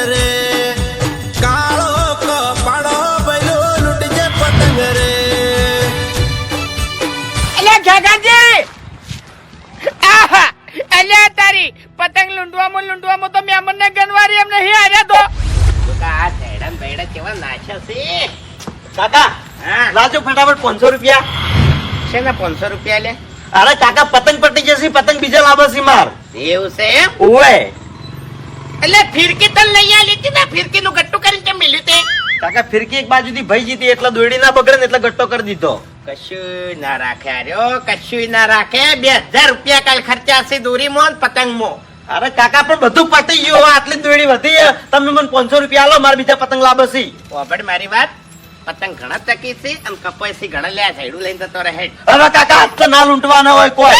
રે કાળો કપાળો ભૈલો લૂટજે પતંગ રે. અલ્યા જગાજી આહા અલ્યા તારી પતંગ લૂંટવામાં તો મેમન ને ગનવારી એમ નહીં આર્યા તો આ ધેડમ ભેડા કેવા નાખ્યા છે કાકા લાજો ફટાફટ 500 રૂપિયા. શેના 500 રૂપિયા લે? અરે કાકા પતંગ પટી જશે, પતંગ બીજા લાવે છે માર. એવું છે એમ? ઓવે એટલે ફિરકી તલ લઈ આલી હતી ને, ફિરકી નું ગટ્ટુ કરીને કેમ મેલ્યું તે? કાકા ફિરકી એક બાજુથી ભઈ જીતી એટલે દોડી ના બગડે ને એટલે ગટ્ટો કરી દીધો. કશું ના રાખે આર્યો, કશું ના રાખે. 2000 રૂપિયા કાલ ખર્ચા છે દોરીમાં ને પતંગમાં. અરે કાકા પણ બધું પટી ગયું, હવે આટલી દોડી વધી. તમે મને 500 રૂપિયા આલો, મારે બીજા પતંગ લાવે છે. ઓબડ મારી વાત, પતંગ ઘણા તકી છે અને કપાઈ છે ઘણા લે ઝાડું લઈને જતો રહે. હવે કાકા આજ તો ના લૂંટવાના હોય કોઈ.